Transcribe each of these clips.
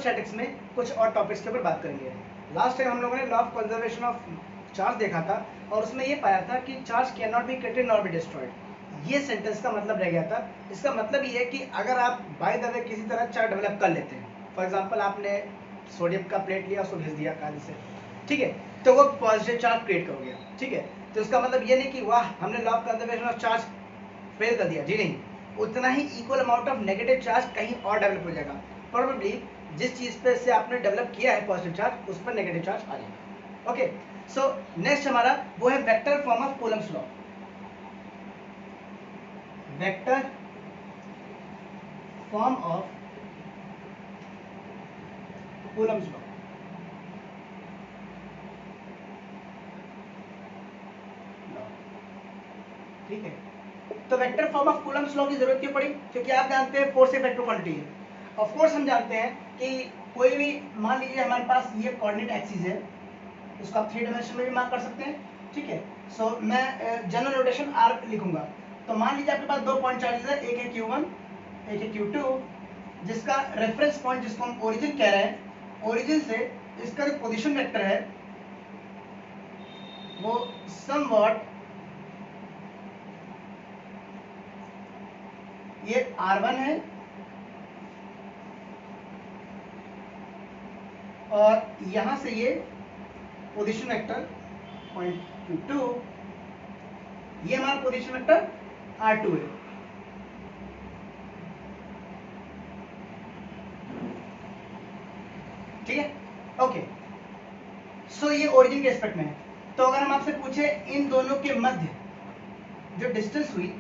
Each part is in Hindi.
इलेक्ट्रोस्टैटिक्स में कुछ और टॉपिक्स के ऊपर बात करेंगे। लास्ट टाइम हम लोगों ने law of conservation of charge देखा था और उसमें ये पाया था कि charge can not be created not be destroyed. ये सेंटेंस का मतलब रह गया था। इसका मतलब ये है कि अगर आप बाय द वे किसी तरह चार्ज डेवलप कर लेते हैं, फॉर एग्जाम्पल आपने सोडियम का प्लेट लिया, उसको भेज दिया कागज से, ठीक है, तो वो पॉजिटिव चार्ज क्रिएट कर गया, ठीक है। तो इसका मतलब ये नहीं कि वाह हमने law of conservation of charge fail कर दिया, जी नहीं, उतना ही equal amount of negative charge कहीं और डेवलप हो जाएगा। प्रोबेबली जिस चीज पे से आपने डेवलप किया है पॉजिटिव चार्ज, उस पर नेगेटिव चार्ज आ जाएगा। ओके, सो नेक्स्ट हमारा वो है vector form of Coulomb's law. Vector form of Coulomb's law. ठीक है, तो vector form of Coulomb's law की जरूरत क्यों पड़ी? क्योंकि आप जानते हैं फोर्स एक वेक्टर क्वांटिटी है। ऑफ कोर्स हम जानते हैं कि कोई भी, मान लीजिए हमारे पास ये कोऑर्डिनेट एक्सिस है, इसको आप 3 डायमेंशन में भी मार्क कर सकते हैं, ठीक है। सो मैं जनरल नोटेशन आर लिखूंगा। तो मान लीजिए आपके पास 2 पॉइंट चार्जेस है, एक है Q1 एक है Q2, जिसका रेफरेंस पॉइंट जिसको हम ओरिजिन कह रहे हैं, ओरिजिन से इसका जो पोजीशन वेक्टर है वो समवॉट ये R1 है और यहां से ये पोजीशन वेक्टर पॉइंट Q2, ये हमारा पोजीशन वेक्टर R2 है। ठीक है, ओके। सो ये ओरिजिन के एस्पेक्ट में है। तो अगर हम आपसे पूछे इन दोनों के मध्य जो डिस्टेंस हुई,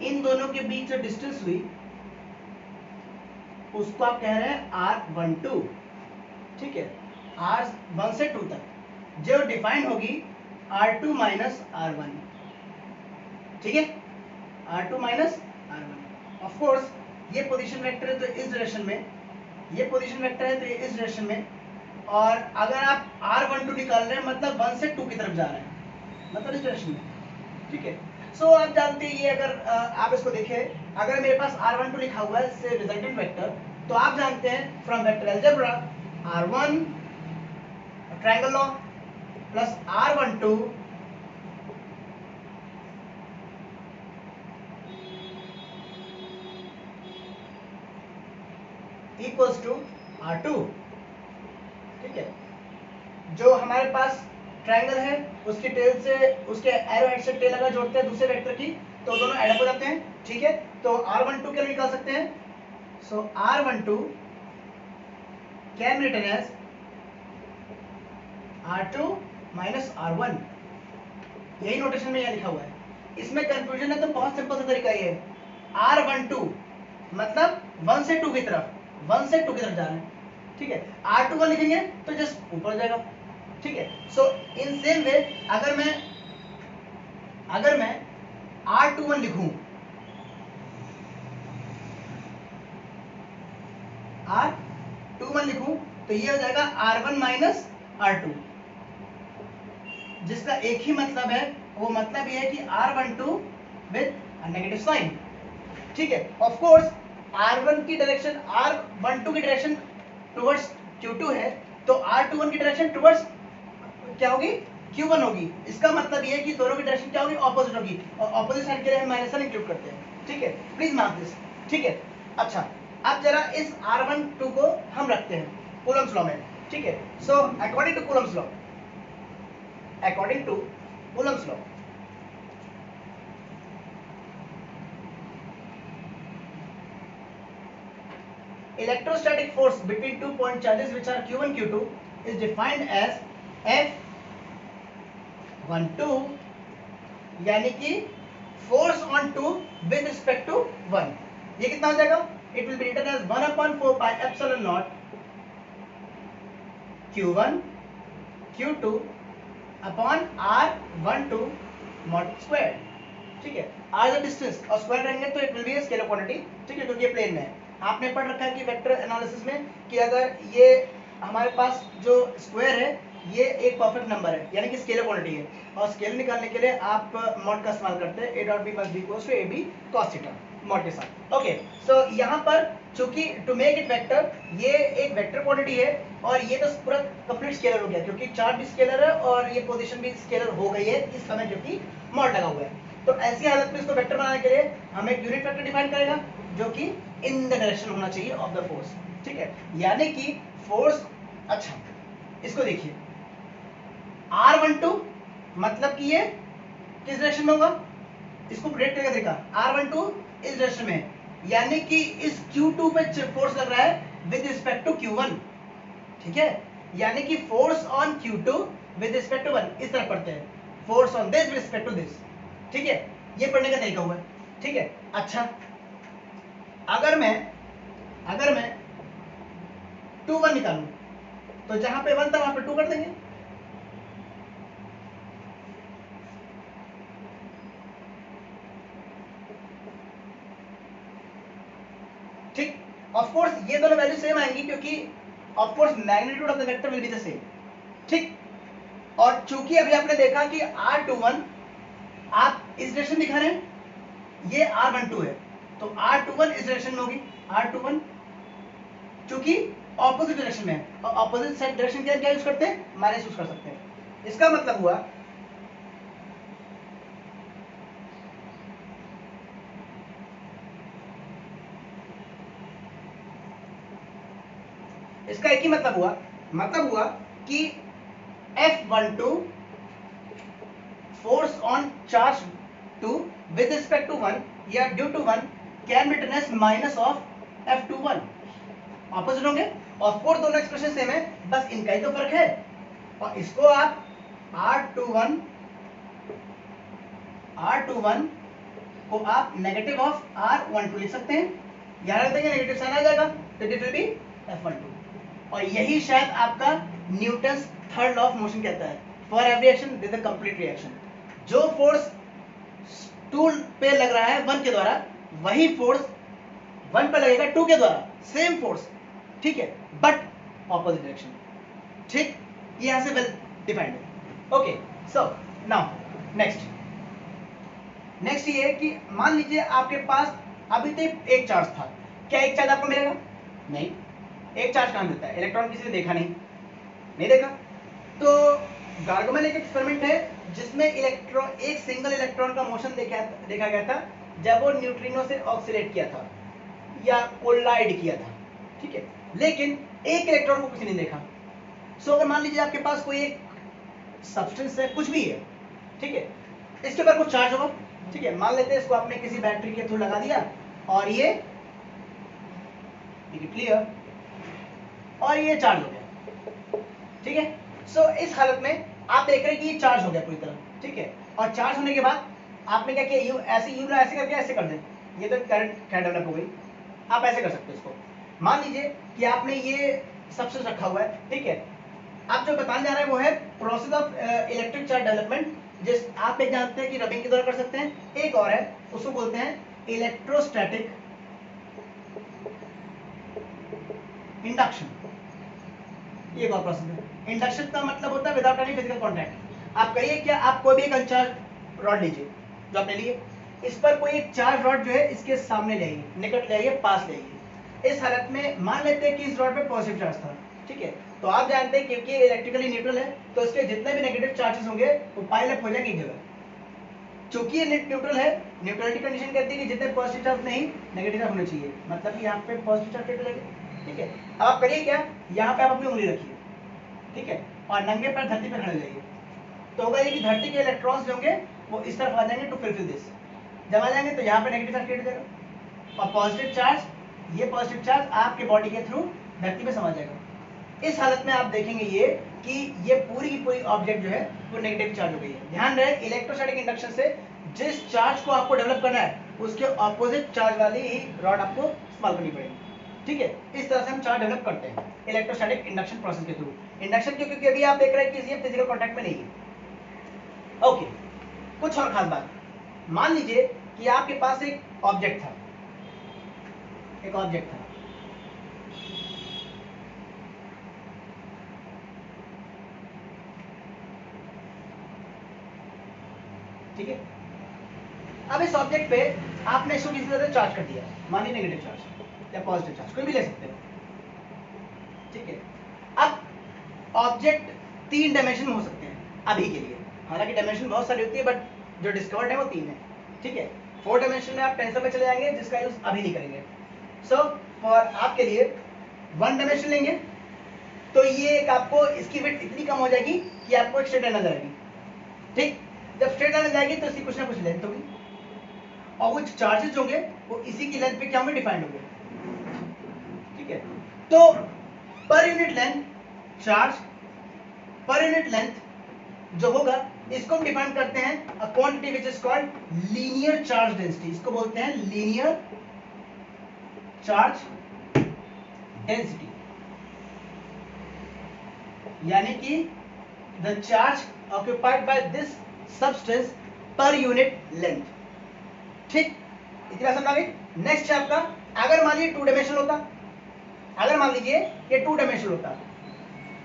इन दोनों के बीच जो डिस्टेंस हुई उसको आप कह रहे हैं R12, ठीक है। R1 से 2 तक जो डिफाइन होगी R2 माइनस R1, ठीक है, R2 minus R1। Of course ये पोजीशन वेक्टर है तो इस डायरेक्शन में, ये पोजीशन वेक्टर है तो इस डायरेक्शन में, और अगर आप R12 निकाल रहे हैं मतलब 1 से 2 की तरफ जा रहे हैं, मतलब इस डायरेक्शन में, ठीक है। सो आप जानते हैं ये, अगर आप इसको देखें, अगर मेरे पास R12 लिखा हुआ है से रिजल्टेंट वेक्टर, तो आप जानते हैं from vector algebra R1 triangle law plus R12 equals to R2, ठीक है। जो हमारे पास ट्रायंगल है उसकी टेल से, उसके एरो हेड से टेल अगर जोड़ते हैं दूसरे वेक्टर की तो दोनों ऐड अप हो जाते हैं, ठीक है। तो R12 क्या निकाल सकते हैं? So R12 can written as R2 minus R1, यही नोटेशन में यह लिखा हुआ है। इसमें कंफ्यूजन है तो बहुत सिंपल सा तरीका ये है, R12 मतलब 1 से 2 की तरफ, 1 से 2 की तरफ जा रहे हैं, ठीक है। R21 लिखेंगे तो जस्ट ऊपर हो जाएगा, ठीक है। सो इन सेम वे अगर मैं R21 लिखूं, R21 लिखूं तो ये हो जाएगा R1 माइनस R2, जिसका एक ही मतलब है, वो मतलब ये है कि R12 विद नेगेटिव साइन, ठीक है। ऑफ कोर्स R1 की डायरेक्शन, R12 की डायरेक्शन टुवर्ड्स Q2 है, तो R21 की डायरेक्शन टुवर्ड्स क्या होगी? Q1 होगी। इसका मतलब ये है कि दोनों की डायरेक्शन क्या होगी? ऑपोजिट होगी, और ऑपोजिट साइड के लिए हम माइनस इंक्लूड करते हैं, ठीक है। प्लीज मार्क दिस, ठीक है। अच्छा, अब जरा इस R12 को हम रखते हैं कूलम्स लॉ में, ठीक है। So according to Coulomb's law, according to Coulomb's law, electrostatic force between 2 point charges which are Q1 Q2 is defined as F12, यानी कि force on 2 with respect to 1, ये कितना हो जाएगा? It will be written as 1/4 pi epsilon naught Q1 Q2 upon R12 mod square, ठीक है। R द डिस्टेंस और स्क्वायर रहेंगे तो it will be a scalar quantity, ठीक है, क्योंकि ये प्लेन में है। आपने पढ़ रखा है कि वेक्टर एनालिसिस में कि अगर ये हमारे पास जो स्क्वायर है ये एक परफेक्ट नंबर है, यानी कि स्केलर क्वांटिटी है, और स्केलर निकालने के लिए आप मॉड का इस्तेमाल करते हैं, a dot b must be equals to ab cos theta mod के साथ। ओके, सो यहाँ पर चूंकि टू मेक इट वेक्टर, ये एक वेक्टर क्वांटिटी है, और ये तो पूरा कंप्लीट स्केलर हो गया, क्योंकि चार्ज भी स्केलर है और ये पोजीशन भी स्केलर हो गई है इस समय, क्योंकि मॉड लगा हुआ है। तो ऐसी हालत में इसको वेक्टर बनाने के लिए हम एक यूनिट वेक्टर डिफाइन करेगा, जो कि इन द डायरेक्शन होना चाहिए ऑफ द फोर्स, ठीक है, यानी कि फोर्स। अच्छा, इसको देखिए, R12 मतलब कि ये किस डायरेक्शन में होगा, इसको प्रेडिक्ट करके देखा, R12 इस डायरेक्शन में है, यानी कि इस Q2 पे फोर्स लग रहा है विद रिस्पेक्ट टू Q1, ठीक है, यानी कि force on Q2 with respect to 1, इस तरह पढ़ते हैं, force on this with respect to this, ठीक है, ये पढ़ने का तरीका हुआ है, ठीक है। अच्छा, अगर मैं 2 1 निकालूं, तो जहां पे 1 था वहां पे 2 कर देंगे, ठीक। ऑफ कोर्स ये दोनों वैल्यू सेम आएंगी, क्योंकि of course magnitude of the vector will be the same, ठीक। और चूंकि अभी आपने देखा कि R21 आप इस डायरेक्शन दिखा रहे हैं, ये R12 है, तो R21 इस डायरेक्शन में होगी, R21 चूंकि ऑपोजिट डायरेक्शन में है, और ऑपोजिट साइड डायरेक्शन क्या यूज करते हैं, माइनस यूज कर सकते हैं। इसका मतलब हुआ इसका एक ही मतलब हुआ कि F12 force on charge 2 with respect to 1 या due to 1 can be written as minus of F21, opposite होंगे। ऑफ कोर्स दोनों एक्सप्रेशन सेम है, बस इनका ही तो फर्क है, और इसको आप R21 को आप नेगेटिव ऑफ R12 लिख सकते हैं, यहां रख देंगे, नेगेटिव साइन आ जाएगा, तो इट विल बी F12, और यही शायद आपका Newton's third law of motion कहता है, for every action there is a complete reaction. जो फोर्स टूल पे लग रहा है 1 के द्वारा, वही फोर्स 1 पे लगेगा 2 के द्वारा, सेम फोर्स, ठीक है, बट ऑपोजिट डायरेक्शन, ठीक, ये यहां से वेल डिफाइंड है। ओके, सो नाउ नेक्स्ट ये है कि मान लीजिए आपके पास अभी तक एक चार्ज था, क्या एक चार्ज आपको मिलेगा, नहीं, एक चार्ज कहां मिलता है, इलेक्ट्रॉन किसी ने देखा नहीं देखा। तो गार्गमन एक एक्सपेरिमेंट है जिसमें एक सिंगल इलेक्ट्रॉन का मोशन देखा गया था, जब वो न्यूट्रिनो से ऑक्सीलेट किया था या कोलाइड किया था, ठीक है, लेकिन एक इलेक्ट्रॉन को किसी ने देखा। सो अगर मान लीजिए आपके पास कोई एक सब्सटेंस है, कुछ भी है, ठीक है, इसके ऊपर कुछ चार्ज होगा, ठीक है, मान लेते हैं इसको आपने किसी बैटरी के थ्रू लगा दिया, और ये क्लियर, और ये चार्ज हो गया, ठीक है। सो इस हालत में आप देख रहे हैं कि ये चार्ज हो गया पूरी तरह, ठीक है, और चार्ज होने के बाद आपने क्या किया, यू ऐसे करके ऐसे कर दें, ये तो करंट डेवलप हो गई। आप ऐसे कर सकते हो इसको, मान लीजिए कि आपने ये सब्सटेंस रखा हुआ है, ठीक है, आप जो बताने जा रहे हैं वो है process of electric charge development, जिस आप एक जानते हैं कि रबिंग के द्वारा कर सकते हैं, एक और है उसको बोलते हैं इलेक्ट्रोस्टैटिक इंडक्शन, ये एक और प्रोसेस है। इंडक्शन का मतलब होता है विदाउट एनी फिजिकल कांटेक्ट। आप करिए क्या, आप कोई भी एक अनचार्ज रॉड लीजिए, जो आपने लिए, इस पर कोई एक चार्ज रॉड जो है इसके सामने ले आइए, निकट ले आइए, पास ले आइए। इस हालत में मान लेते हैं कि इस रॉड पे पॉजिटिव चार्ज था, ठीक है, तो आप जानते हैं क्योंकि इलेक्ट्रिकली न्यूट्रल है, तो इसके जितने भी नेगेटिव चार्जेस होंगे वो पाइल अप हो जाएंगे एक जगह। चूंकि ये न्यूट्रल है, न्यूट्रलिटी कंडीशन कहती है कि जितने पॉजिटिव चार्ज नहीं नेगेटिव चार्ज होने चाहिए, मतलब कि यहाँ पे पॉजिटिव चार्ज टेबल लगे, ठीक है। अब आप करिए क्या, यहाँ पे आप अपनी उंगली रखिए, ठीक है, और नंगे पैर धरती पे खड़े जाइए, तो होगा ये कि धरती के इलेक्ट्रॉन्स जो होंगे वो इस तरफ आ जाएंगे टू फिलफिल दिस, जब आ जाएंगे तो यहाँ पे नेगेटिव चार्ज क्रिएट हो जाएगा, और पॉजिटिव चार्ज, ये पॉजिटिव चार्ज आपके बॉडी के थ्रू धरती पे समा जाएगा। इस हालत में आप देखेंगे ये कि ये पूरी की पूरी ऑब्जेक्ट जो है वो नेगेटिव चार्ज हो गई है। ध्यान रहे, इलेक्ट्रोस्टैटिक इंडक्शन से जिस चार्ज को आपको डेवलप करना है उसके ऑपोजिट चार्ज वाली ही रॉड आपको इस्तेमाल करनी पड़ेगी, ठीक है। इस तरह से हम चार्ज डेवलप करते हैं इलेक्ट्रोस्टैटिक इंडक्शन प्रोसेस के थ्रू। इंडक्शन क्योंकि अभी आप देख रहे हैं कि ये फिजिकल कॉन्टैक्ट में नहीं है। ओके, कुछ और खास बात, मान लीजिए कि आपके पास एक ऑब्जेक्ट था, ठीक है। अब इस ऑब्जेक्ट पे आपने इसको किसी तरह चार्ज कर दिया, मान लीजिए नेगेटिव चार्ज या पॉजिटिव चार्ज, कोई भी ले सकते हो, ठीक है। अब ऑब्जेक्ट 3 डायमेंशन में हो सकते हैं अभी के लिए, हालांकि डायमेंशन बहुत सारी होती है बट जो डिस्कवर्ड है वो 3 है, ठीक है। 4 डायमेंशन में आप टेंसर पे चले जाएंगे जिसका यूज अभी नहीं करेंगे। सो फॉर आपके लिए 1 डायमेंशन लेंगे तो ये एक आपको इसकी विड्थ इतनी कम हो जाएगी कि आपको एक स्ट्रेट लाइन नजर आएगी, ठीक। जब स्ट्रेट लाइन जाएगी तो इसकी कुछ ना कुछ लेंथ होगी और कुछ चार्जेस होंगे वो इसी की लेंथ पे क्या होंगे, डिफाइंड होंगे, ठीक है। तो per unit length charge, per unit length जो होगा इसको हम डिफाइन करते हैं a quantity which is called linear charge density, इसको बोलते हैं लीनियर चार्ज डेंसिटी, यानी कि the charge occupied by this substance per unit length, ठीक। इतनी बात समझ आ गई। नेक्स्ट है आपका, अगर मान लीजिए 2 डायमेंशन होता, अगर मान लीजिए ये 2 डायमेंशन होता,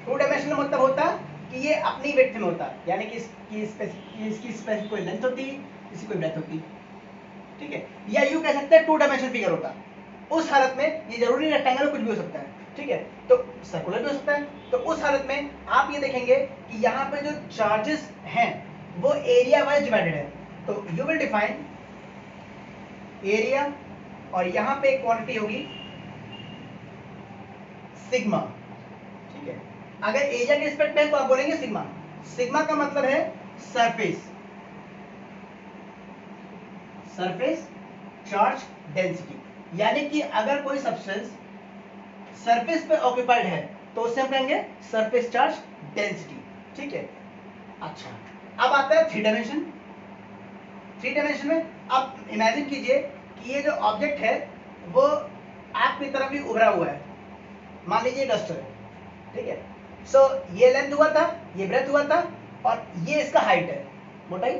2 डायमेंशनल मतलब होता कि ये अपनी विड्थ में होता, यानी कि इसकी स्पेसिफिक कोई लेंथ होती, इसकी कोई ब्रेथ होती, ठीक है। या यूं कह सकते हैं 2 डायमेंशनल फिगर होता, उस हालत में ये जरूरी रेक्टेंगल कुछ भी हो सकता है, ठीक है, तो सर्कुलर भी हो सकता है। तो उस हालत में आप ये देखेंगे कि यहाँ पे जो चार्जेस हैं वो एरिया वाइज डिवाइडेड है, तो यू विल डिफाइन एरिया और यहाँ पे एक क्वांटिटी होगी सिग्मा, ठीक है। अगर एरिया के रिस्पेक्ट में तो आप बोलेंगे सिग्मा, सिग्मा का मतलब है सरफेस, सरफेस चार्ज डेंसिटी, यानी कि अगर कोई सब्सटेंस सरफेस पे ऑक्यूपाइड है तो उससे हम कहेंगे सरफेस चार्ज डेंसिटी, ठीक है। अच्छा, अब आता है 3 डायमेंशन। 3 डायमेंशन में आप इमेजिन कीजिए कि ये जो ऑब्जेक्ट है वो आपकी तरफ ही उभरा हुआ है, मान लीजिए डस्टर है, ठीक है। सो ये लेंथ हुआ था, ये ब्रेथ हुआ था और ये इसका हाइट है, मोटाई,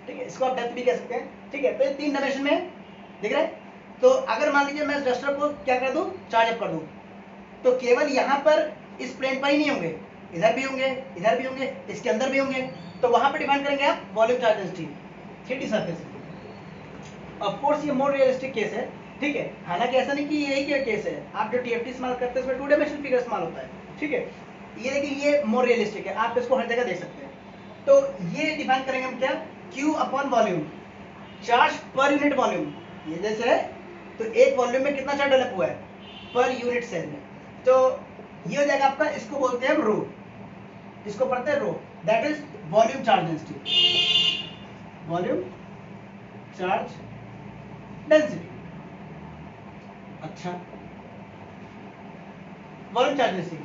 ठीक है। इसको आप डेप्थ भी कह सकते हैं, ठीक है। तो ये 3 डायमेंशन में दिख रहा है। तो अगर मान लीजिए मैं इस डस्टर को क्या कर दूं, चार्ज अप कर दूं, तो केवल यहाँ पर इस प्लेन पर ही नहीं होंगे, इधर भी होंगे, इधर भी होंगे, इसके अंदर भी होंगे, तो वहां पर डिफाइन करेंगे आप volume charge density 3D surface. Of course ये मोर रियलिस्टिक केस है, ठीक है। हालांकि ऐसा नहीं कि यही क्या केस है, आप जो TFT इस्तेमाल करते हैं उसमें 2 डायमेंशनल फिगर इस्तेमाल होता है, ठीक है। ये देखिए ये मोर रियलिस्टिक है, आप इसको हर जगह देख सकते हैं। तो ये डिफाइन करेंगे हम क्या, Q upon volume, charge per unit volume, ये जैसे है तो एक वॉल्यूम में कितना चार्ज डेवलप हुआ है पर यूनिट सेल में, तो ये हो जाएगा आपका, इसको बोलते हैं रो, इसको पढ़ते हैं rho, that is volume charge density, volume charge density. अच्छा, वॉल्यूम चार्ज डेंसिटी,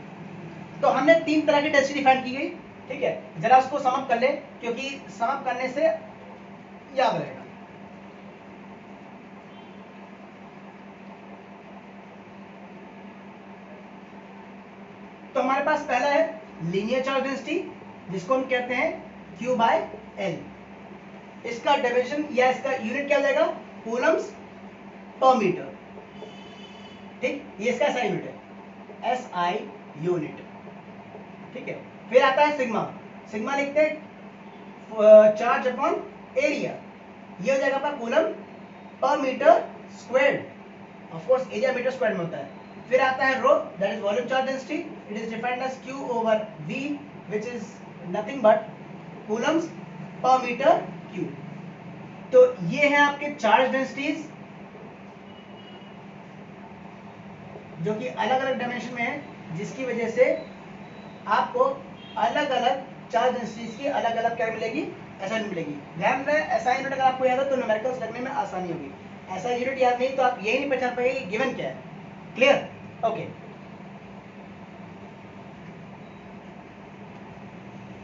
तो हमने 3 तरह की डेंसिटी डिफाइन की गई, ठीक है। जरा उसको सम अप कर ले क्योंकि सम अप करने से याद रहेगा। तो हमारे पास पहला है लीनियर चार्ज डेंसिटी, जिसको हम कहते हैं Q बाय L। इसका डायमेंशन या इसका यूनिट क्या हो जाएगा, कूलम्स पर मीटर, ठीक। ये इसका SI यूनिट है, SI यूनिट, ठीक है। फिर आता है सिग्मा, सिग्मा लिखते हैं चार्ज अपॉन एरिया, ये हो जाएगा आपका coulomb per metre squared, of course area metre squared में होता है। फिर आता है rho, that is volume charge density, it is defined as Q over V which is nothing but coulombs per metre cube. तो ये है आपके चार्ज डेंसिटीज जो कि अलग अलग डायमेंशन में है, जिसकी वजह से आपको अलग अलग चार्ज डेंसिटीज की अलग अलग क्या मिलेगी, SI यूनिट मिलेगी। ध्यान रहे SI यूनिट अगर आपको याद है तो न्यूमेरिकल्स लगने में आसानी होगी, SI यूनिट याद नहीं तो आप यही नहीं पहचान पाएंगे कि गिवन क्या है। Clear, okay.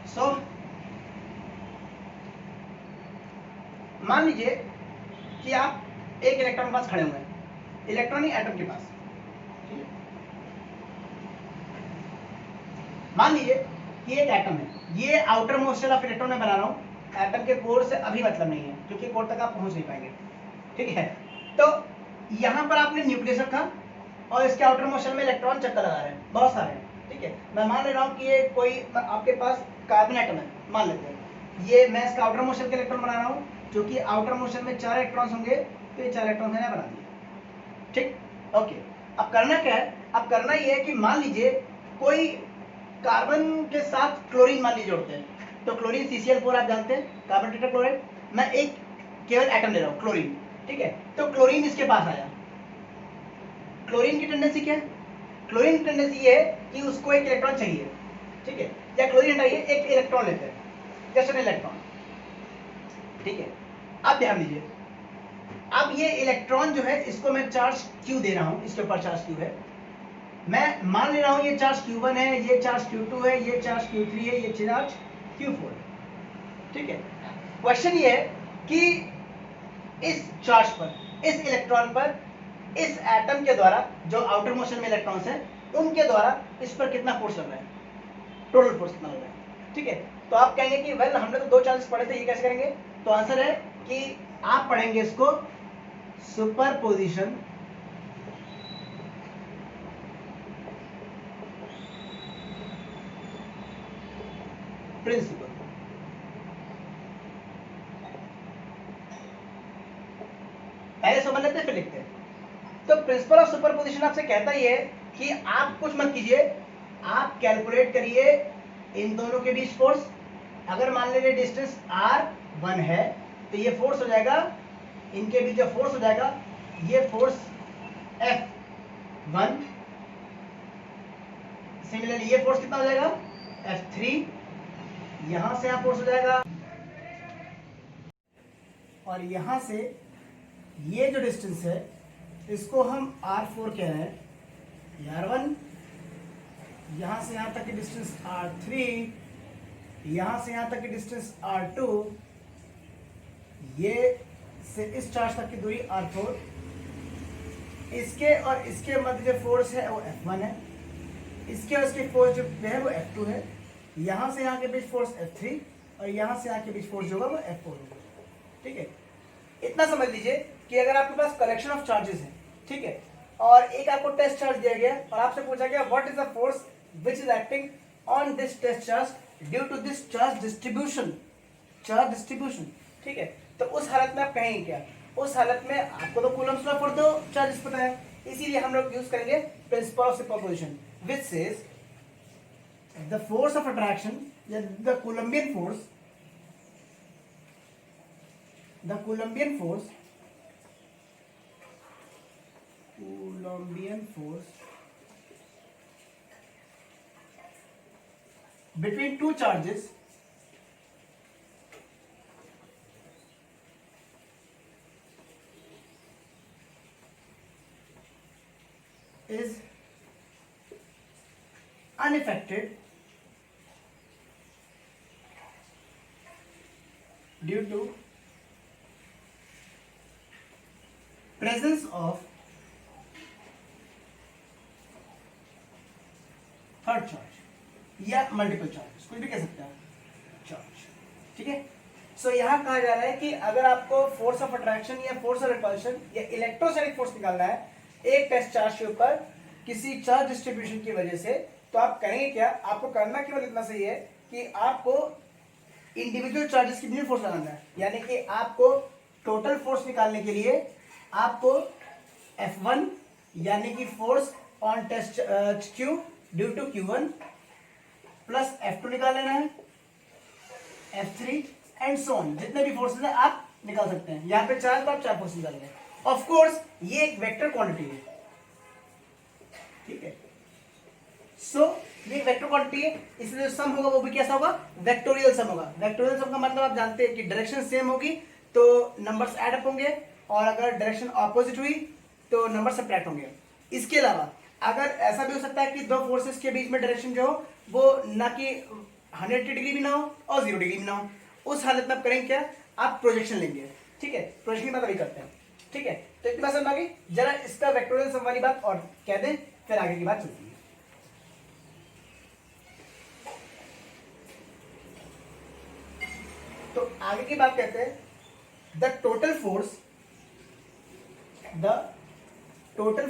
सो मान लीजिए कि आप एक इलेक्ट्रॉन के पास खड़े हुए हैं, इलेक्ट्रॉन ही एटम के पास, मान लीजिए कि एक एटम है, ये outermost shell of electron में बना रहा हूं, एटम के कोर से अभी मतलब नहीं है क्योंकि कोर तक आप पहुंच नहीं पाएंगे, ठीक है। तो यहां पर आपने न्यूक्लियस रखा और इसके आउटर मोस्ट शेल में इलेक्ट्रॉन चक्कर लगा रहे हैं, बहुत सारे हैं, ठीक है। मैं मान ले रहा हूं कि ये कोई आपके पास कार्बन एटम है, मान लेते हैं, ये मैं इसका आउटर मोशन के इलेक्ट्रॉन बना रहा हूँ, जो कि आउटर मोशन में 4 इलेक्ट्रॉन्स होंगे, तो ये 4 इलेक्ट्रॉन मैंने बना दिए। ठीक, ओके। अब करना क्या है, अब करना ये है कि मान लीजिए कोई कार्बन के साथ क्लोरीन मान लीजिए जोड़ते हैं, तो क्लोरीन CCl4 आप जानते हैं, कार्बन टेट्राक्लोराइड। मैं एक केवल एटम ले रहा हूँ क्लोरीन, ठीक है। तो क्लोरीन इसके पास आया, क्लोरीन की टेंडेंसी क्या है, क्लोरीन की टेंडेंसी ये है कि उसको एक इलेक्ट्रॉन चाहिए, ठीक है। या क्लोरीन हटाइए, एक इलेक्ट्रॉन लेते हैं, जस्ट एन इलेक्ट्रॉन, ठीक है। अब ध्यान दीजिए, अब ये इलेक्ट्रॉन जो है इसको मैं चार्ज Q दे रहा हूं, इसके ऊपर चार्ज Q है, मैं मान ले रहा हूं ये चार्ज Q1 है, ये चार्ज Q2 है, ये चार्ज Q3 है, ये चार्ज Q4 है, ठीक है। क्वेश्चन ये है कि इस चार्ज पर, इस इलेक्ट्रॉन पर, इस एटम के द्वारा जो आउटर मोशन में इलेक्ट्रॉन्स हैं उनके द्वारा इस पर कितना फोर्स लग रहा है, टोटल फोर्स कितना लग रहा है, ठीक है। तो आप कहेंगे कि वेल हमने तो 2 चार्जेस पढ़े थे, ये कैसे करेंगे, तो आंसर है कि आप पढ़ेंगे इसको सुपरपोजिशन प्रिंसिपल। पहले समझ लेते हैं फिर लिखते हैं। तो प्रिंसिपल ऑफ सुपरपोजिशन आपसे कहता ही है कि आप कुछ मत कीजिए, आप कैलकुलेट करिए इन दोनों के बीच फोर्स। अगर मान लीजिए डिस्टेंस r1 है, तो ये फोर्स हो जाएगा, इनके बीच जो फोर्स हो जाएगा ये फोर्स F1, सिमिलरली ये फोर्स कितना हो जाएगा F3, यहां से यहां फोर्स हो जाएगा, और यहां से ये जो डिस्टेंस है इसको हम R4 कह रहे हैं, R1, यहां से यहां तक की डिस्टेंस R3, यहां से यहां तक की डिस्टेंस R2, ये से इस चार्ज तक की दूरी R4, इसके और इसके मध्य जो फोर्स है वो F1 है, इसके और इसके फोर्स जो है वो F2 है, यहां से यहां के बीच फोर्स F3, और यहां से यहां के बीच फोर्स जो होगा वो F4 होगा, ठीक है। इतना समझ लीजिए कि अगर आपके पास कलेक्शन ऑफ चार्जेस है, ठीक है, और एक आपको टेस्ट चार्ज दिया गया और आपसे पूछा गया what is the force which is acting on this test charge due to this charge distribution, ठीक है। तो उस हालत में आप कहेंगे क्या, उस हालत में आपको तो कूलम्ब्स लॉ फॉर दो चार्जेस पता है, इसीलिए हम लोग यूज करेंगे principle of superposition which says the force of attraction या the Coulombian force, the Coulombian force between two charges is unaffected due to presence of third charge या मल्टीपल चार्ज, कुछ भी कह सकते हैं चार्ज, ठीक है। सो यहां कहा जा रहा है कि अगर आपको फोर्स ऑफ अट्रैक्शन या फोर्स ऑफ रिपल्शन या इलेक्ट्रोस्टैटिक फोर्स निकालना है एक टेस्ट चार्ज के ऊपर किसी चार्ज डिस्ट्रीब्यूशन की वजह से, तो आप करेंगे क्या, आपको करना केवल इतना सही है कि आपको इंडिविजुअल चार्जेस की भी फोर्स लगाना है, यानी कि आपको टोटल फोर्स निकालने के लिए आपको F1 यानी कि force on test Q due to Q1 plus F2 निकाल लेना है, F3 एंड सो ऑन, जितने भी फोर्सेस हैं आप निकाल सकते हैं। यहां पे 4 तो आप 4 फोर्स निकालेंगे। ऑफ कोर्स ये एक वेक्टर क्वांटिटी है, ठीक है। सो ये वेक्टर क्वांटिटी है, इसलिए जो सम होगा वो भी कैसा होगा, वेक्टोरियल सम होगा। वेक्टोरियल सम का मतलब आप जानते हैं कि डायरेक्शन सेम होगी तो नंबर्स ऐड अप होंगे, और अगर डायरेक्शन ऑपोजिट हुई तो नंबर सब्ट्रैक्ट होंगे। इसके अलावा अगर ऐसा भी हो सकता है कि दो फोर्सेस के बीच में डायरेक्शन जो हो वो ना कि 180 डिग्री भी ना हो और 0 डिग्री भी ना हो, उस हालत में आप करेंगे क्या, आप प्रोजेक्शन लेंगे, ठीक है। प्रोजेक्शन की बात अभी करते हैं, ठीक है। तो इतना समझ आ गई, जरा इसका वेक्टोरियल सम वाली बात और कह दें, फिर आगे की बात चलती है। तो आगे की बात कहते हैं the total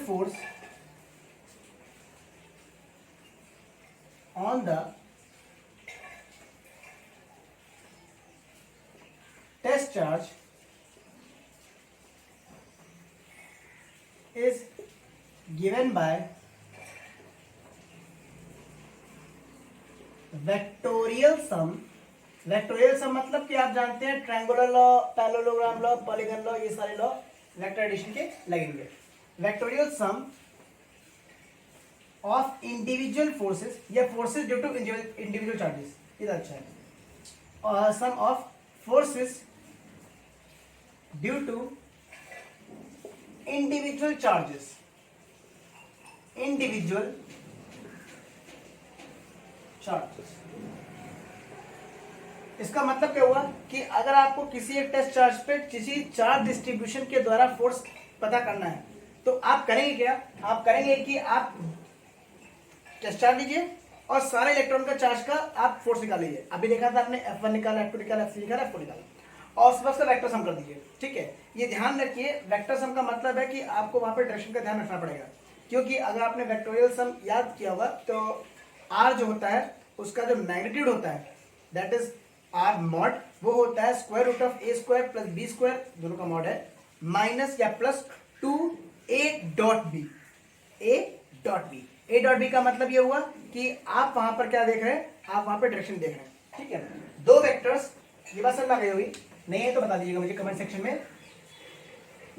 force on the test charge is given by vectorial sum. Vectorial sum मतलब कि आप जानते हैं triangular law, parallelogram law, polygon law, ये सारे लॉ वेक्टर एडिशन के लगेंगे। Vectorial sum of individual forces या forces due to individual charges, ये अच्छा है। Sum of forces due to individual charges, individual charges. इसका मतलब क्या हुआ कि अगर आपको किसी एक टेस्ट चार्ज पे किसी चार्ज डिस्ट्रीब्यूशन के द्वारा फोर्स पता करना है तो आप करेंगे क्या, आप करेंगे कि आप टेस्ट चार्ज लीजिए और सारे इलेक्ट्रॉन का चार्ज का आप फोर्स निकाल लीजिए। अभी देखा था आपने F1 निकाला, F2 निकाला, F3 निकाला, F4 निकाला और उसके वेक्टर सम कर दीजिए। ठीक है, ये ध्यान रखिए वेक्टर सम का मतलब है कि आपको वहां पर डायरेक्शन का ध्यान रखना पड़ेगा, क्योंकि अगर आपने वेक्टोरियल सम याद किया होगा तो R जो होता है उसका जो मैग्नीट्यूड होता है दैट इज R मॉड, वो होता है square root of A square plus B square, दोनों का मॉड है, माइनस या plus 2A dot B। A dot B, A dot B का मतलब ये हुआ कि आप वहां पर क्या देख रहे हैं, आप वहां पर डायरेक्शन देख रहे हैं। ठीक है, दो वेक्टर्स, ये बात समझ में आ गई होगी, नहीं है तो बता दीजिएगा मुझे कमेंट सेक्शन में।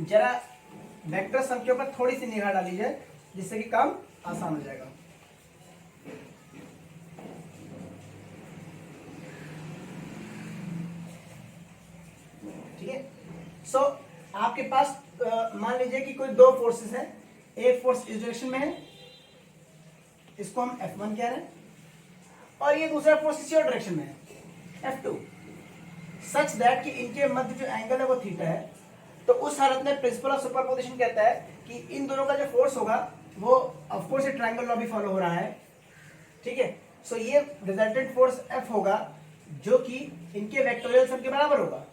जरा वेक्टर सम के ऊपर थोड़ी सी निगाह डाली जाए जिससे कि काम आसान हो जाएगा। ठीक है, सो आपके पास मान लीजिए कि कोई दो फोर्सेस हैं, एक फोर्स इस डायरेक्शन में है, इसको हम F1 कह रहे हैं, और ये दूसरा फोर्स किसी और डायरेक्शन में है F2, सच दैट कि इनके मध्य जो एंगल है वो थीटा है। तो उस हालत में प्रिंसिपल ऑफ सुपरपोजिशन कहता है कि इन दोनों का जो फोर्स होगा वो ऑफ कोर्स ट्रायंगल लॉ भी फॉलो हो रहा है। ठीक है, सो ये रिजल्टेंट फोर्स F होगा जो कि इनके वेक्टोरियल सम के बराबर होगा।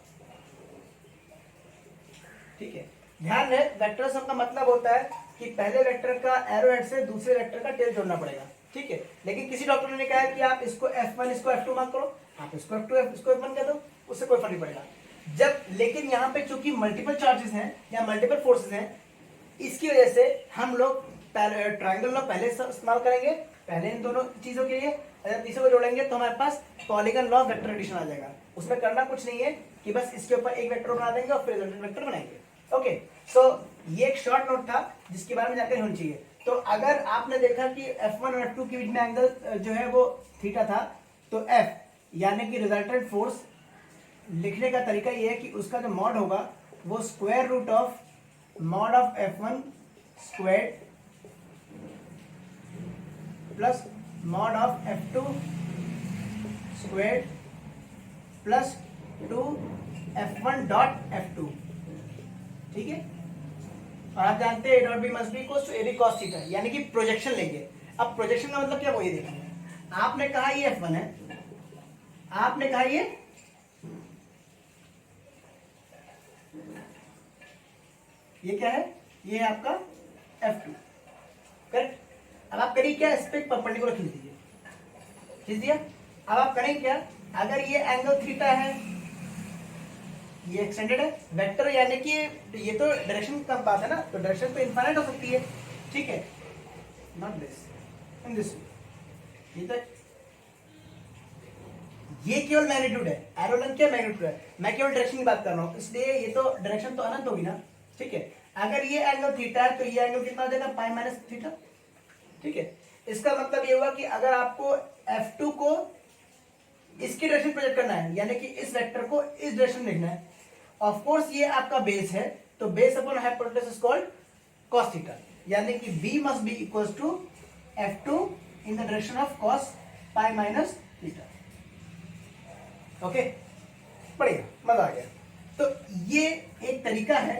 ठीक है, ध्यान रहे वेक्टर सम का मतलब होता है कि पहले वेक्टर का एरो हेड से दूसरे वेक्टर का टेल जोड़ना पड़ेगा। ठीक है, लेकिन किसी डॉक्टर ने कहा है कि आप इसको F1 इसको F2 मार्क करो, आप इसको F2 इसको F1 कह दो, उससे कोई फर्क नहीं पड़ेगा। जब लेकिन यहाँ पे चूंकि मल्टीपल चार्जेस हैं या मल्टीपल फोर्सेस हैं, इसकी वजह से हम लोग ट्रायंगल लॉ पहले इस्तेमाल करेंगे, पहले इन दोनों चीजों के लिए, अगर तीसरे को जोड़ेंगे तो हमारे पास पॉलीगन लॉ वेक्टर एडिशन आ जाएगा। उसमें करना कुछ नहीं है कि बस इसके ऊपर एक वेक्टर बना देंगे और फिर रिजल्टेंट वेक्टर बनाएंगे। ओके, सो ये एक शॉर्ट नोट था जिसके बारे में जानकारी होनी चाहिए। तो अगर आपने देखा कि F1 और F2 के बीच में एंगल जो है वो थीटा था, तो F यानी कि रिजल्टेंट फोर्स लिखने का तरीका ये है कि उसका जो मॉड होगा वो square root of mod of F1 square plus mod of F2 square plus 2 F1 dot F2। ठीक है, और आप जानते हैं A dot B must be equals to AB cos theta, यानी कि प्रोजेक्शन लेंगे। अब प्रोजेक्शन का मतलब क्या, वो ये देखेंगे। आपने कहा ये F1 है, आपने कहा ये क्या है, ये है आपका F2, करेक्ट। अब आप करिए क्या, इस पे परपेंडिकुलर खींच दीजिए, खींच दिया। अब आप करेंगे क्या, अगर ये एंगल थीटा है, ये एक्सटेंडेड है वेक्टर, यानी कि ये तो डायरेक्शन का बात है ना, तो डायरेक्शन तो इनफाइनाइट हो सकती है। ठीक है, नॉट दिस, इन दिस, ये केवल मैग्नीट्यूड है, एरो लेंथ क्या मैग्नीट्यूड है, मैं केवल डायरेक्शन की बात कर रहा हूं, इसलिए ये तो डायरेक्शन तो अनंत होगी ना। ठीक है, अगर ये एंगल थीटा है तो ये एंगल कितना हो जाएगा, पाई माइनस थीटा। ठीक है, इसका मतलब ये हुआ कि अगर आपको F2 को इसकी डायरेक्शन प्रोजेक्ट करना है, यानी कि इस वेक्टर को इस डायरेक्शन लिखना है, ऑफ कोर्स ये आपका बेस है, तो base upon hypotenuse is called cos theta, यानी कि B must be equals to F2 in the direction of cos pi minus theta. Okay, बढ़िया, मजा आ गया। तो ये एक तरीका है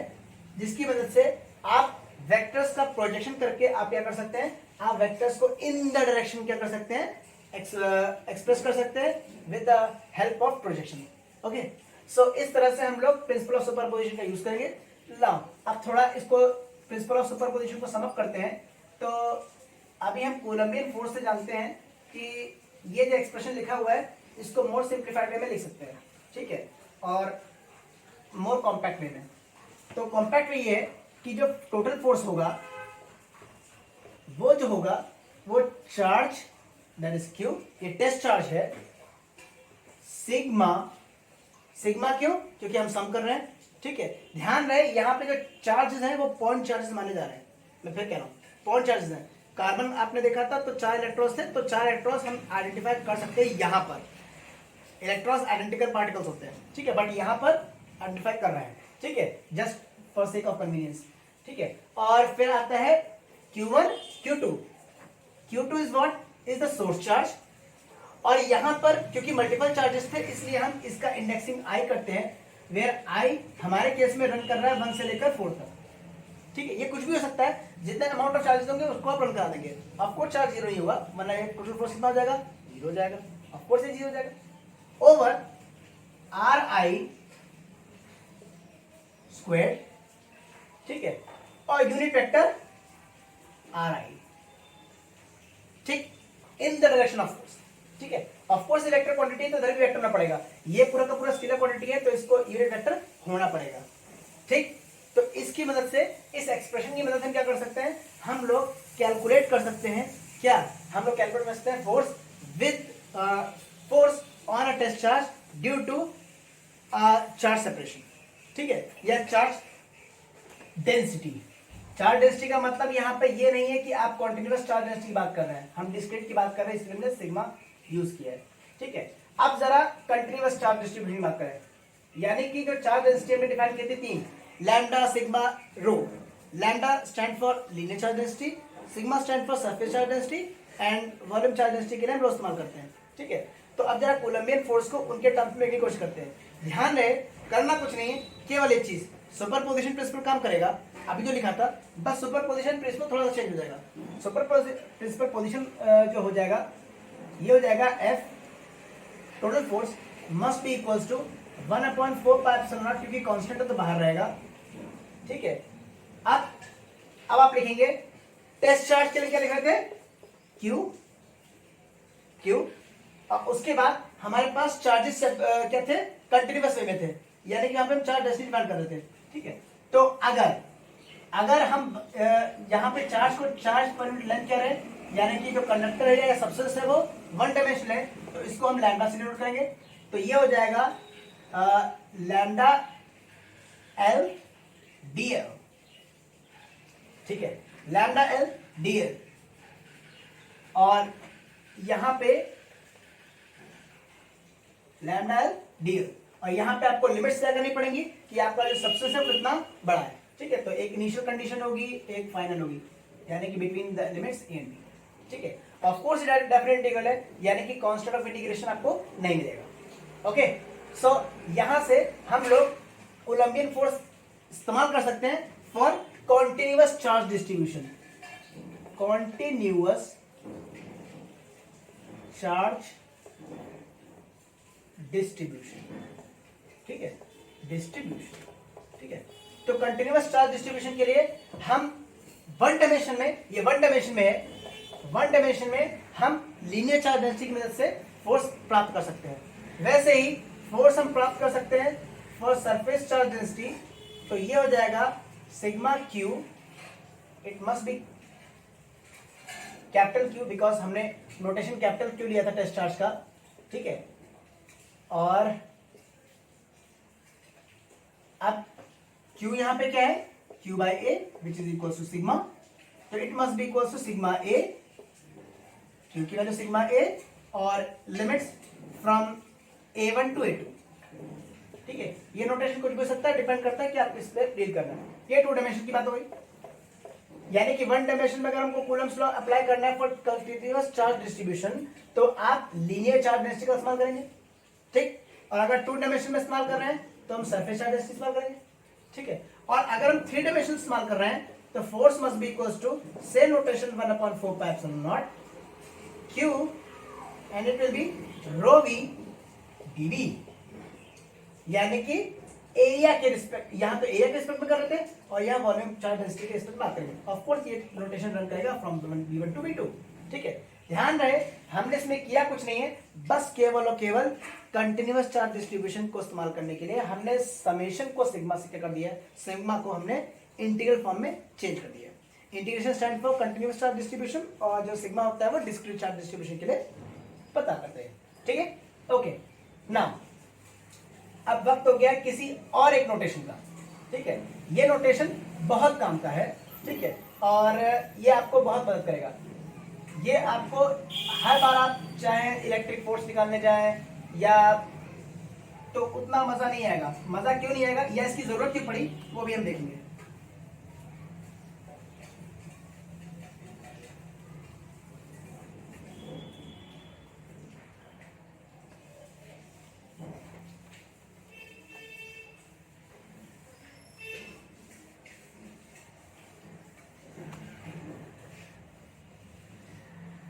जिसकी मदद से आप वेक्टर्स का प्रोजेक्शन करके आप क्या कर सकते हैं, आप वेक्टर्स को इन द डायरेक्शन क्या कर सकते हैं, एक्सप्रेस कर सकते हैं with the help of projection. Okay, so इस तरह से हम लोग प्रिंसिपल ऑफ सुपरपोजिशन का यूज करेंगे। लाओ अब थोड़ा इसको प्रिंसिपल ऑफ सुपरपोजिशन को समअप करते हैं। तो अभी हम कूलम्बियन फोर्स से जानते हैं कि ये जो एक्सप्रेशन लिखा हुआ है इसको मोर सिंप्लीफाइड वे में लिख सकते हैं। ठीक है, और मोर कॉम्पैक्ट वे में। तो कॉम्पैक्ट वे ये है कि जो टोटल फोर्स होगा वो जो होगा वो चार्ज दैट इज क्यू, ये टेस्ट चार्ज है, सिग्मा, सिग्मा क्यों? क्योंकि हम सम कर रहे हैं, ठीक है। ध्यान रहे यहाँ पे जो चार्जेस हैं वो पॉइंट चार्जेस माने जा रहे हैं, मैं फिर कह रहा हूँ पॉइंट चार्जेस हैं। कार्बन आपने देखा था तो 4 इलेक्ट्रॉन्स थे, तो 4 इलेक्ट्रॉन्स हम आइडेंटिफाई कर सकते हैं, यहाँ पर इलेक्ट्रॉन्स आइडेंटिकल पार्टिकल्स होते हैं, ठीक है, बट यहाँ पर आइडेंटिफाई कर रहे हैं, ठीक है, just for sake of convenience, ठीक है। और फिर आता है Q1 Q2, Q2 is what? Is the source charge. और यहां पर क्योंकि मल्टीपल चार्जेस थे इसलिए हम इसका इंडेक्सिंग आई करते हैं, वेयर आई हमारे केस में रन कर रहा है 1 से लेकर 4 तक, ठीक है। ये कुछ भी हो सकता है, जितने अमाउंट ऑफ चार्जेस होंगे उसको आप रन करा देंगे। ऑफकोर्स चार्ज 0 नहीं होगा, वरना ये टोटल फोर्स कितना हो जाएगा? 0 हो जाएगा, ऑफकोर्स ये 0 हो जाएगा ओवर आर आई स्क्वायर, ठीक है, और यूनिट वेक्टर आर आई, ठीक, इन द डायरेक्शन ऑफ फोर्स, ठीक है। ऑफ कोर्स वेक्टर क्वांटिटी है तो इधर भी वेक्टर होना पड़ेगा, ये पूरा का पूरा स्केलर क्वांटिटी है तो इसको यूनिट वेक्टर होना पड़ेगा, ठीक। तो इसकी मदद से, इस एक्सप्रेशन की मदद से हम क्या कर सकते हैं? हम लोग कैलकुलेट कर सकते हैं, क्या हम लोग कैलकुलेट कर सकते हैं? Force with force on a test charge due to charge separation, ठीक है, या चार्ज डेंसिटी। चार्ज डेंसिटी का मतलब यहाँ पे ये नहीं है कि आप कॉन्टिन्यूअस चार्ज डेंसिटी की बात कर रहे हैं, हम डिस्क्रीट की बात कर रहे हैं, इसलिए हमने सिग्मा यूज किया है, ठीक है। अब जरा कंटिन्यूअस चार्ज डिस्ट्रीब्यूशन की बात करें, यानी कि जो चार्ज डेंसिटी हमने डिफाइन की थी 3, lambda, sigma, rho. Lambda stand for linear charge density, sigma stand for surface charge density and volume charge density के लिए हम रो इस्तेमाल करते हैं, ठीक है। तो अब जरा कोलंबियन फोर्स को उनके टर्म्स में लेने की कोशिश करते हैं। ध्यान रहे, करना कुछ नहीं है, केवल एक चीज, सुपरपोजिशन प्रिंसिपल काम करेगा। अभी जो लिखा था बस सुपरपोजिशन प्रिंसिपल थोड़ा सा चेंज हो जाएगा। सुपरपोजिशन पोजिशन जो हो जाएगा ये हो जाएगा F total force must be equals to 1/4 pi epsilon naught, क्योंकि कांस्टेंट है तो बाहर रहेगा, ठीक है। अब आप लिखेंगे टेस्ट चार्ज के लिए क्या लिख रहे थे? Q, और उसके बाद हमारे पास चार्जेस क्या थे? कंटिन्यूअस वे में थे, यानी कि यहाँ पे हम चार्ज डेंसिटी डिफाइन कर रहे थे, ठीक है। तो अगर हम यहाँ पे चार्ज को चार्ज पर यूनिट लेंथ क्या रहे, यानी कि जो कंडक्टर है या सब्सटेंस है वो 1 डायमेंशन है, तो इसको हम लैम्डा से डिनोट करेंगे। तो ये हो जाएगा लैम्डा एल डी एल, ठीक है, लैम्डा एल डी एल। और यहाँ पे लैम्डा एल डी एल, और यहाँ पे आपको लिमिट्स तय करनी पड़ेंगी कि आपका जो सब्सटेंस है वो कितना बड़ा है, ठीक है। तो एक इनिशियल कंडीशन होगी, एक फाइनल होगी, यानी कि between the limits A and B, ठीक है। ऑफ कोर्स डेफिनेट इंटीग्रल है, यानी कि कांस्टेंट ऑफ इंटीग्रेशन आपको नहीं मिलेगा, ओके। सो यहां से हम लोग कोलंबियन फोर्स इस्तेमाल कर सकते हैं for continuous charge distribution, continuous charge distribution, ठीक है, डिस्ट्रीब्यूशन, ठीक है। तो कंटिन्यूअस चार्ज डिस्ट्रीब्यूशन के लिए हम 1 डायमेंशन में, ये 1 डायमेंशन में है, 1 डायमेंशन में हम लीनियर चार्ज डेंसिटी की मदद से फोर्स प्राप्त कर सकते हैं। वैसे ही फोर्स हम प्राप्त कर सकते हैं फॉर सरफेस चार्ज डेंसिटी, तो ये हो जाएगा sigma Q, it must be capital Q, because हमने नोटेशन कैपिटल क्यू लिया था टेस्ट चार्ज का, ठीक है। और अब Q यहां पे क्या है? Q by A which is equals to sigma, तो it must be equals to sigma A, Q की वैल्यू sigma A और limits from A1 to A2, ठीक है। ये नोटेशन कुछ भी हो सकता है, डिपेंड करता है कि आप इस पे डील करना है। ये 2 डायमेंशन की बात हो गई, यानी कि 1 डायमेंशन में अगर हमको कूलम्ब्स लॉ अप्लाई करना है फॉर कंटीन्यूअस चार्ज डिस्ट्रीब्यूशन, तो आप लीनियर चार्ज डेंसिटी का इस्तेमाल करेंगे, ठीक। और अगर 2 डायमेंशन में इस्तेमाल कर रहे हैं तो हम सरफेस चार्ज डेंसिटी इस्तेमाल करेंगे, ठीक है। और अगर हम 3 डायमेंशन इस्तेमाल कर रहे हैं तो force must be equals to same notation 1/4 pi epsilon naught Q and it will be rho v dv, यानी कि एरिया के रिस्पेक्ट, यहां तो एरिया के रिस्पेक्ट में कर रहे थे और यहां वॉल्यूम चार्ज डेंसिटी के रिस्पेक्ट में बात करेंगे। ऑफ कोर्स ये नोटेशन रन करेगा फ्रॉम V1 to V2, ठीक है। ध्यान रहे हमने इसमें किया कुछ नहीं है, बस केवल और केवल कंटिन्यूअस चार्ज डिस्ट्रीब्यूशन को इस्तेमाल करने के लिए हमने समेशन को सिग्मा से क्या कर दिया है, सिग्मा को हमने इंटीग्रल फॉर्म में चेंज कर दिया है। Integration stand for continuous charge distribution, और जो सिग्मा होता है वो डिस्क्रीट चार्ज डिस्ट्रीब्यूशन के लिए पता करते हैं। ठीक है, ओके। नाउ अब वक्त हो गया किसी और एक नोटेशन का। ठीक है, ये नोटेशन बहुत काम का है। ठीक है, और ये आपको बहुत मदद करेगा। ये आपको हर बार आप चाहे इलेक्ट्रिक फोर्स निकालने जाए या तो उतना मजा नहीं आएगा। मजा क्यों नहीं आएगा या इसकी जरूरत क्यों पड़ी वो भी हम देखेंगे।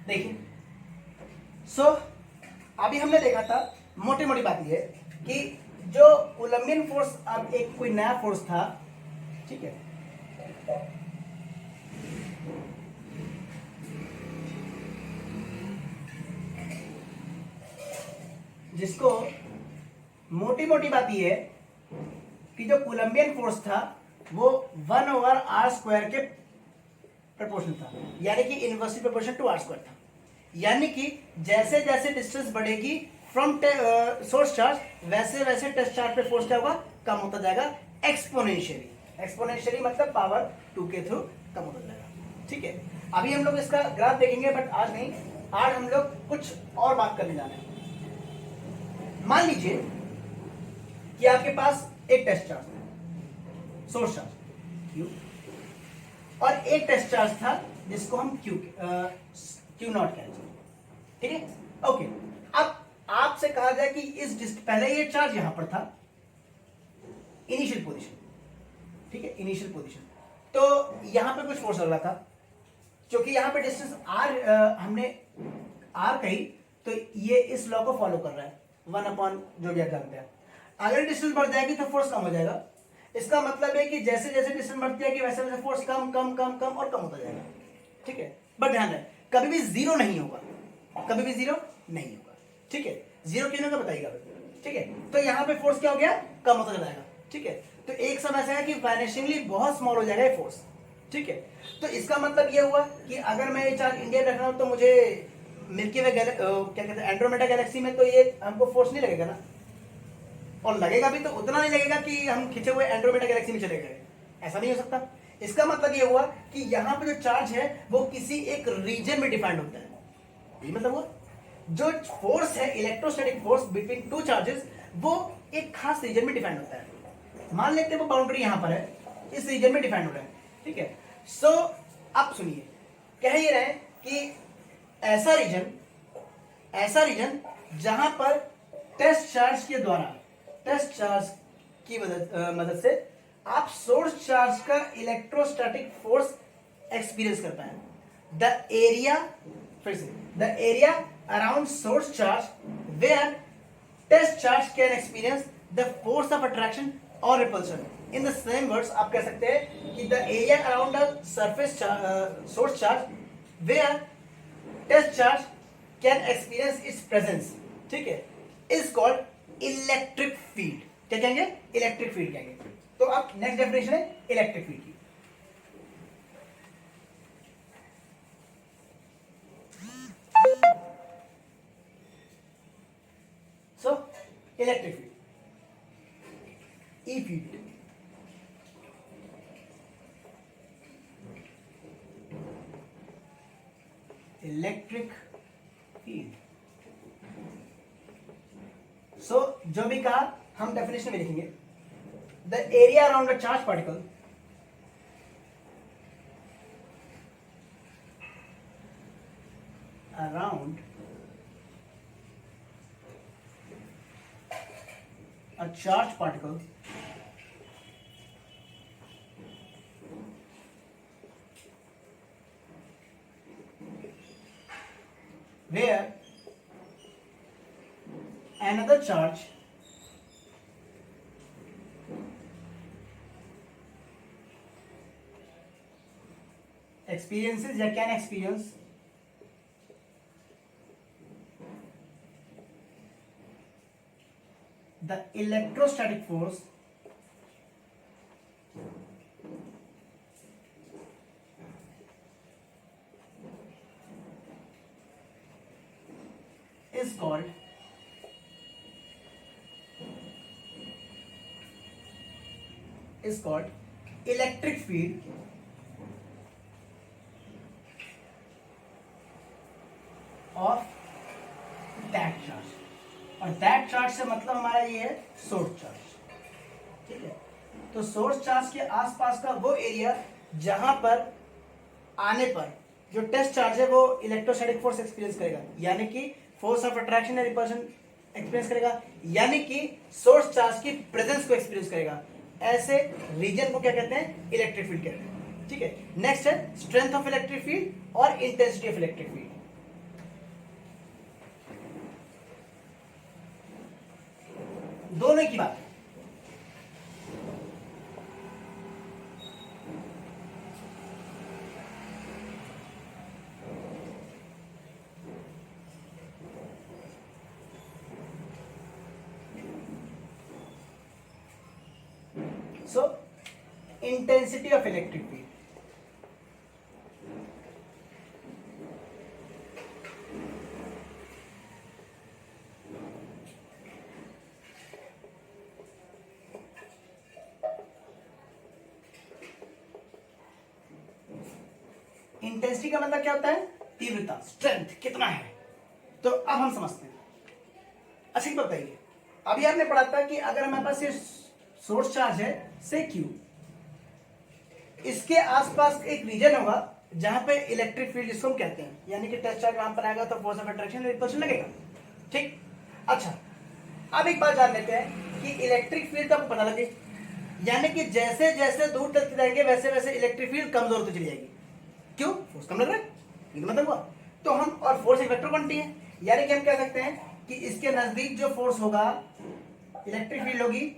देखिए सो अभी हमने देखा था मोटी मोटी बात यह है कि जो कोलंबियन फोर्स अब एक कोई नया फोर्स था। ठीक है, जिसको मोटी मोटी बात यह है कि जो कोलंबियन फोर्स था वो 1/r² के प्रपोर्शनल था, यानी कि इनवर्सली प्रोपोर्शनल टू r² था। यानी कि जैसे जैसे डिस्टेंस बढ़ेगी फ्रॉम सोर्स चार्ज वैसे वैसे टेस्ट चार्ज पे फोर्स क्या होगा, कम होता जाएगा एक्सपोनेंशियली। एक्सपोनेंशियली मतलब पावर 2 के थ्रू कम होता जाएगा। ठीक है, अभी हम लोग इसका ग्राफ देखेंगे बट आज नहीं, आज हम लोग कुछ और बात करने जा रहे हैं। मान लीजिए कि आपके पास एक टेस्ट चार्ज है, सोर्स चार्ज Q, और एक टेस्ट चार्ज था जिसको हम Q0 कहते हैं। ठीक है, ओके। अब आपसे कहा जाए कि इस पहले ये चार्ज यहां पर था, इनिशियल पोजीशन। ठीक है, इनिशियल पोजीशन, तो यहां पे कुछ फोर्स लग रहा था। क्योंकि यहां पे डिस्टेंस r हमने r कही, तो ये इस लॉ को फॉलो कर रहा है, 1 जो भी आप जानते हैं। अगर डिस्टेंस बढ़ जाएगी तो फोर्स कम हो जाएगा। इसका मतलब है कि जैसे जैसे डिस्टेंस बढ़ती है वैसे वैसे फोर्स कम कम कम कम और कम होता जाएगा। ठीक है, बट ध्यान रहे कभी भी जीरो नहीं होगा, कभी भी जीरो नहीं होगा। ठीक है, जीरो क्यों नहीं होगा बताइएगा। ठीक है, तो यहाँ पे फोर्स क्या हो गया, कम होता जाएगा। ठीक है, तो एक समय ऐसा है कि वैनिशिंगली बहुत स्मॉल हो जाएगा ये फोर्स। ठीक है, तो इसका मतलब ये हुआ कि अगर मैं ये चार्ज इंडिया रख रहा हूं तो मुझे मिल्की वे क्या कहते हैं एंड्रोमेडा गैलेक्सी में तो ये हमको फोर्स नहीं लगेगा ना, और लगेगा भी तो उतना नहीं लगेगा कि हम खिंचे हुए एंड्रोमेडा गैलेक्सी में चले गए। ऐसा नहीं हो सकता। इसका मतलब ये हुआ कि यहाँ पे जो चार्ज है वो किसी एक रीजन में डिफाइंड होता है। ये मतलब हुआ जो फोर्स है electrostatic force between two charges वो एक खास रीजन में डिफाइंड होता है। मान लेते हैं वो बाउंड्री यहां पर है, इस रीजन में डिफाइंड हो रहा है। ठीक है, सो अब सुनिए, कह ये रहे कि ऐसा रीजन जहां पर टेस्ट चार्ज के द्वारा, टेस्ट चार्ज की मदद से आप सोर्स चार्ज का इलेक्ट्रोस्टैटिक फोर्स एक्सपीरियंस कर पाए। द एरिया, फिर से, the area around source charge where test charge can experience the force of attraction और repulsion. In the same words आप कह सकते हैं कि the area around the surface source charge where test charge can experience its presence, ठीक है, इज कॉल्ड इलेक्ट्रिक फील्ड। क्या कहेंगे, इलेक्ट्रिक फील्ड कहेंगे। तो अब नेक्स्ट डेफिनेशन है इलेक्ट्रिक फील्ड की। सो इलेक्ट्रिक फील्ड, ई फील्ड, इलेक्ट्रिक फील्ड। सो जो भी कहा हम डेफिनेशन में लिखेंगे, the area around a charge particle around a charged particle where another charge experiences or can experience the electrostatic force is called electric field of that charge। और that charge से मतलब हमारा ये है सोर्स चार्ज, ठीक है। तो सोर्स चार्ज के आसपास का वो एरिया जहां पर आने पर जो टेस्ट चार्ज है वो इलेक्ट्रोस्टैटिक फोर्स एक्सपीरियंस करेगा, यानी कि फोर्स ऑफ अट्रैक्शन या रिपल्शन एक्सपीरियंस करेगा, यानी कि सोर्स चार्ज की प्रेजेंस को एक्सपीरियंस करेगा। ऐसे रीजन को क्या कहते हैं? इलेक्ट्रिक फील्ड कहते हैं, ठीक है। नेक्स्ट है स्ट्रेंथ ऑफ इलेक्ट्रिक फील्ड और इंटेंसिटी ऑफ इलेक्ट्रिक फील्ड। दोनों की बात है। So, intensity of electric field. Intensity का मतलब क्या होता है? तीव्रता, स्ट्रेंथ कितना है। तो अब हम समझते हैं। अच्छा बताइए, अभी आपने पढ़ा था कि अगर हमारे पास ये सोर्स चार्ज है से Q, इसके आसपास एक रीजन होगा जहां पे इलेक्ट्रिक फील्ड जिसको हम कहते हैं, यानी कि टेस्ट चार्ज वहां पर आएगा तो फोर्स ऑफ अट्रैक्शन रिपल्शन लगेगा, ठीक। अच्छा, अब एक बात जान लेते हैं कि इलेक्ट्रिक फील्ड तो आपको पता लगे, यानी कि जैसे जैसे दूर चलते जाएंगे वैसे वैसे इलेक्ट्रिक फील्ड कमजोर होती चली जाएगी। क्यों? फोर्स कम लग रहा है, ये मतलब हुआ। तो हम, और फोर्स एक वेक्टर क्वांटिटी है, यानी कि हम कह सकते हैं कि इसके नजदीक जो फोर्स होगा इलेक्ट्रिक फील्ड होगी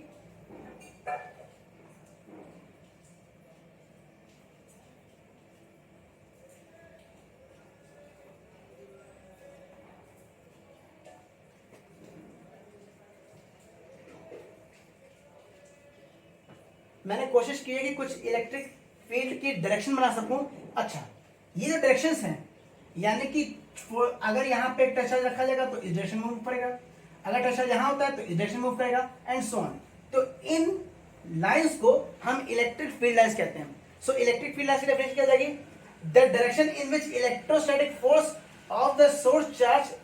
मैंने कोशिश की है कि कुछ इलेक्ट्रिक फील्ड की डायरेक्शन बना सकूं। अच्छा, ये जो डायरेक्शंस हैं, यानी कि अगर यहाँ पे एक टच चार्ज रखा जाएगा तो इस डायरेक्शन में मूव करेगा, अगर टच चार्ज यहाँ होता है तो इस डायरेक्शन में मूव करेगा, एंड सो ऑन। तो इन लाइंस को हम इलेक्ट्रिक फील्ड लाइंस कहते हैं। सो इलेक्ट्रिक फील्ड लाइंस की डेफिनेशन क्या जाएगी? The direction in which electrostatic force of the source charge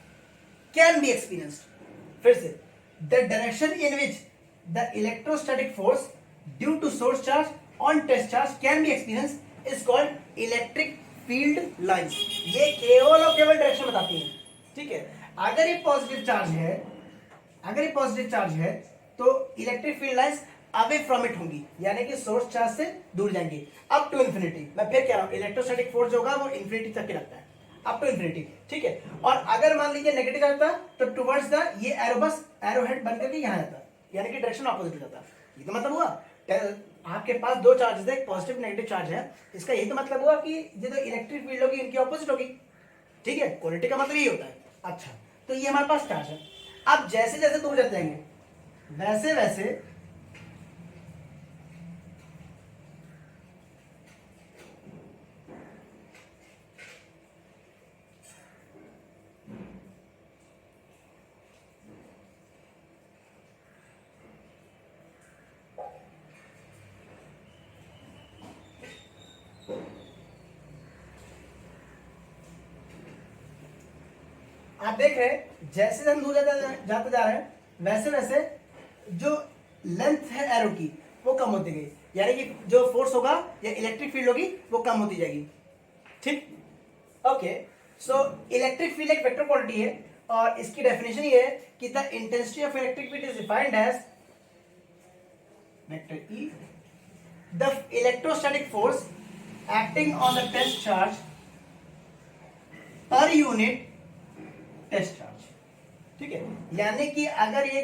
can be experienced. फिर से, the direction in which the electrostatic force due to source charge on test charge can be experienced is called electric field lines। ये केवल और केवल डायरेक्शन बताती है, ठीक है। अगर ये पॉजिटिव चार्ज है तो electric field lines away from it होंगी, यानी कि सोर्स चार्ज से दूर जाएंगी अप टू इन्फिनिटी। मैं फिर कह रहा हूं, इलेक्ट्रोस्टैटिक फोर्स होगा वो इन्फिनिटी तक के लगता है, अप टू इन्फिनिटी, ठीक है। और अगर मान लीजिए नेगेटिव चार्ज था तो टुवर्ड्स द ये एरो, बस एरो हेड बनकर के यहां आता, यानी कि डायरेक्शन ऑपोजिट हो जाता। ये तो मतलब हुआ आपके पास दो चार्जेस है, एक पॉजिटिव नेगेटिव चार्ज है, इसका यही तो मतलब हुआ कि जो इलेक्ट्रिक फील्ड होगी इनकी ऑपोजिट होगी, ठीक है। क्वालिटी का मतलब यही होता है। अच्छा, तो ये हमारे पास चार्ज है। अब जैसे जैसे दूर जाते जाएंगे वैसे वैसे आप देख रहे हैं जैसे हम दूर जाते जा रहे हैं वैसे वैसे जो लेंथ है एरो की वो कम होती गई, यानी कि जो फोर्स होगा या इलेक्ट्रिक फील्ड होगी वो कम होती जाएगी, ठीक। ओके, सो इलेक्ट्रिक फील्ड एक वेक्टर क्वांटिटी है और इसकी डेफिनेशन ये है कि the intensity of electric field is defined as vector E, the electrostatic force acting on the test charge per unit test charge, ठीक है। यानी कि अगर ये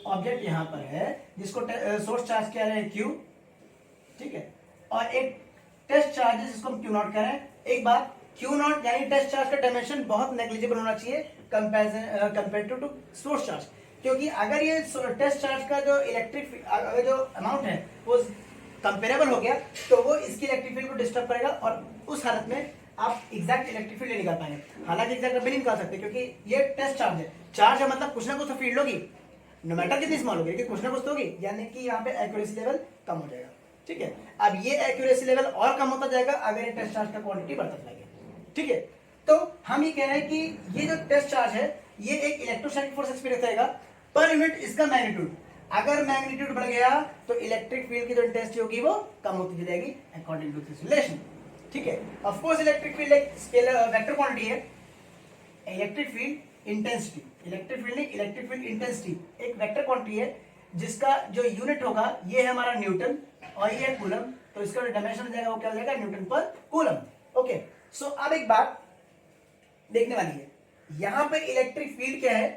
ऑब्जेक्ट यहां पर है जिसको सोर्स चार्ज कह रहे हैं Q, ठीक है, और एक टेस्ट चार्ज है जिसको हम Q नॉट कह रहे हैं। एक बात, Q नॉट यानी टेस्ट चार्ज का डायमेंशन बहुत नेग्लिजिबल होना चाहिए कंपेयर टू सोर्स चार्ज, क्योंकि अगर ये टेस्ट चार्ज का जो इलेक्ट्रिक अगर जो अमाउंट है वो कंपेरेबल हो गया तो वो इसकी इलेक्ट्रिक फील्ड को डिस्टर्ब करेगा और उस हालत में आप एग्जैक्ट इलेक्ट्रिक फील्ड नहीं निकाल पाएंगे। हालांकि एग्जैक्ट नहीं निकाल सकते क्योंकि ये टेस्ट चार्ज है मतलब कुछ ना कुछ तो फील्ड होगी, नो मैटर कितनी स्मॉल होगी लेकिन कुछ ना कुछ तो होगी, यानी कि यहाँ पे एक्यूरेसी लेवल कम हो जाएगा। ठीक है, अब ये एक्यूरेसी लेवल और कम होता जाएगा अगर ये टेस्ट चार्ज का क्वांटिटी बढ़ता जाएगा। ठीक है, तो हम ये कह रहे हैं कि ये जो टेस्ट चार्ज है ये एक इलेक्ट्रोस्टैटिक फोर्स एक्सपीरियंस करेगा पर यूनिट इसका मैग्नीट्यूड। अगर मैग्नीट्यूड बढ़ गया तो इलेक्ट्रिक फील्ड की जो इंटेंसिटी होगी वो कम होती जाएगी अकॉर्डिंग टू दिस रिलेशन। ठीक है, ऑफ कोर्स इलेक्ट्रिक फील्ड एक स्केलर वेक्टर क्वांटिटी है। Electric field intensity, electric field नहीं, इलेक्ट्रिक फील्ड इंटेंसिटी एक वेक्टर क्वांटिटी है जिसका जो यूनिट होगा ये है हमारा न्यूटन और ये है कूलम, तो इसका जो डायमेंशन हो जाएगा वो क्या हो जाएगा न्यूटन पर कूलम। ओके, सो अब एक बात देखने वाली है, यहां पे इलेक्ट्रिक फील्ड क्या है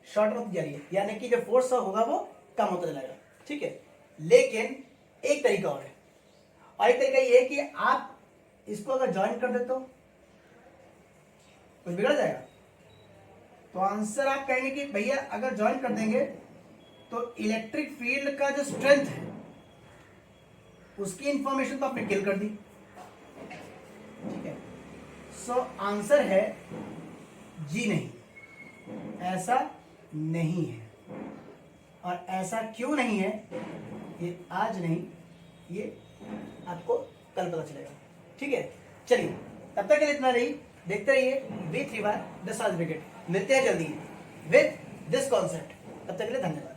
शॉर्ट होती जा रही है, यानी कि जो फोर्स होगा वो कम होता जाएगा। ठीक है, लेकिन एक तरीका और है, और एक तरीका ये है कि आप इसको अगर ज्वाइन कर देते हो कुछ बिगड़ जाएगा। तो आंसर आप कहेंगे कि भैया अगर ज्वाइन कर देंगे तो इलेक्ट्रिक फील्ड का जो स्ट्रेंथ है उसकी इंफॉर्मेशन तो आपने किल कर दी। ठीक है, सो आंसर है जी नहीं, ऐसा नहीं है। और ऐसा क्यों नहीं है ये आज नहीं, ये आपको कल पता चलेगा। ठीक है, चलिए तब तक के लिए इतना रही, देखते रहिए V3 बार द साज ब्रिगेड। मिलते हैं जल्दी विद दिस कॉन्सेप्ट, तब तक के लिए धन्यवाद।